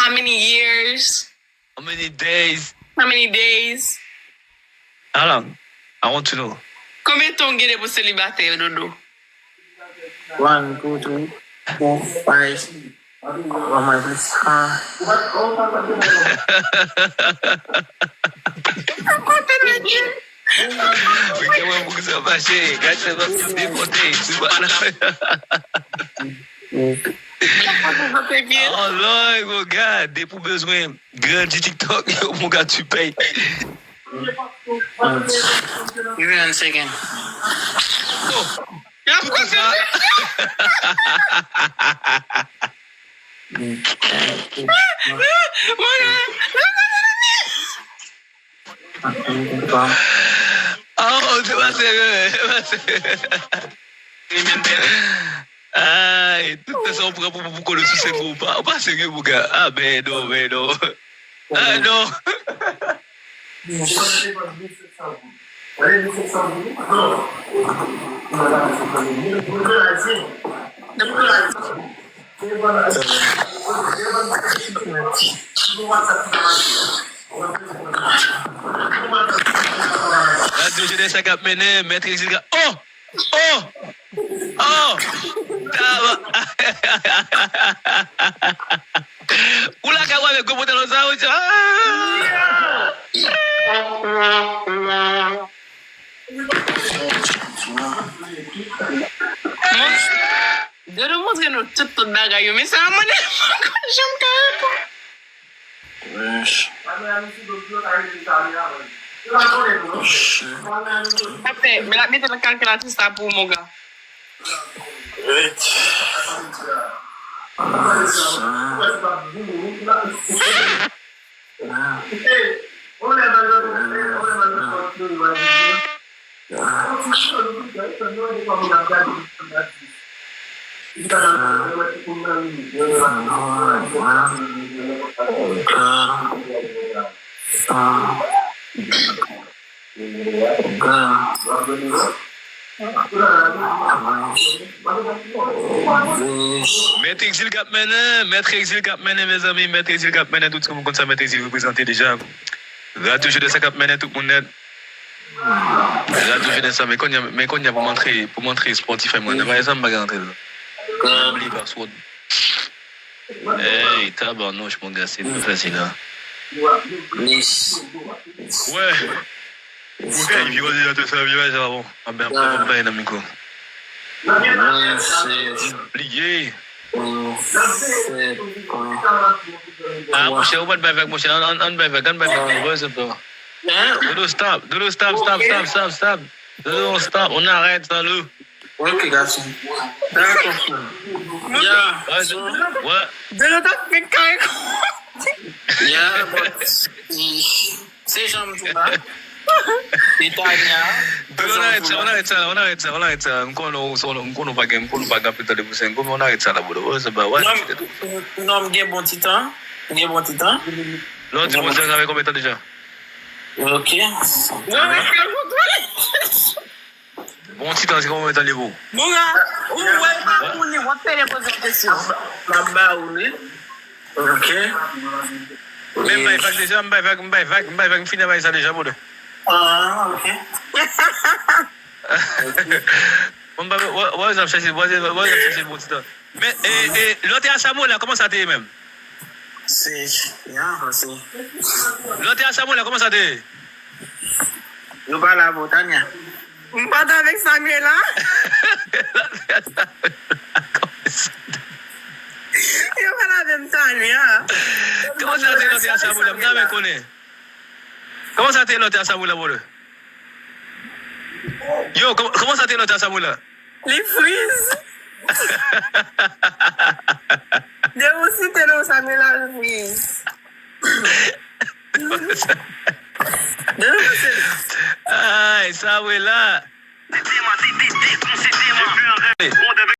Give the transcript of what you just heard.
How many years? How many days? How many days? How long? I want to know. Combien de temps vous avez pour célibataire, Dodo? 1, 2, 3, 4, 5. Oh my God. Porque uma música eu baixei, gasta pra me botei, oh Lord, mon gars, des pour besoin grand de TikTok, mon gars, tu payes. Give me 1 second. Oh, Pourquoi ça? oh, c'est pas sérieux, ah, tout ça, on pourrait pour le succès ou pas. Pas sérieux, mon gars. Ah, mais non, mais non. Ah, non. La deux jeunesse à Cap Mené, maître Exil. Oh! Oh! Oh! Oula, quand on a commenté dans ça, Dodo montre-nous toute bagaille, mais ça a monnaie. J'aime Après, mais la mettez la calculatrice là pour mon gars. Maître Exil Cap Mené, Maître Exil Cap Mené, mes amis, Maître Exil Cap Mené, tout ce que vous comptez, Maître Exil vous présentez déjà. Radio Jeunesse Cap Mené, tout le monde. Radio Jeunesse, mais quand il y a pour montrer sportif, moi, on va essayer de rentrer là. Oublie par soi. Hey, tabarnouche, mon gars, c'est plus facile, hein. Ouais. Pourquoi il vit dans tout ça, vivage avant? Ah ben, après, on va y aller, amico. Oublié. Ah, mon cher, on va te battre avec mon cher, on va te battre avec mon Dodo, stop. Dodo, stop. Dodo, stop. On arrête ça, là. Ok, garçon. D'accord. Yeah. Ouais. Dodo, t'as fait carré. Yeah, but c'est jamais tout là. Italia. On arrête ça. On va gagner plus de poussin. Comment on arrête ça là, Bodo? C'est pas ouais. Non, j'ai bon petit temps. Là, tu m'as dit avec combien de temps déjà? Ok. Bon petit temps, c'est combien de temps niveau? Mon gars, où est-ce que tu poser une question? Là-bas, où est? Ok. Même pas déjà, je finir avec ça déjà, Bodo. Ah, ok. Ouais, ça cherche le bon petit temps. Mais, l'autre à Samuel, là, comment ça t'est même? C'est bien, c'est. L'autre à Samuel, là, comment ça t'est? Je parle à Botania. On parle avec Samuel là? Il parle avec Samuel. Comment ça t'est l'autre à Samuel, là? Je connais. Comment ça t'est l'autre à Samuel, là, Bodo? Yo, comment ça t'est l'autre à Samuel, là? Les frises. De aussi t'es là, Samuel là, les frises. Ah, ça, oui, là.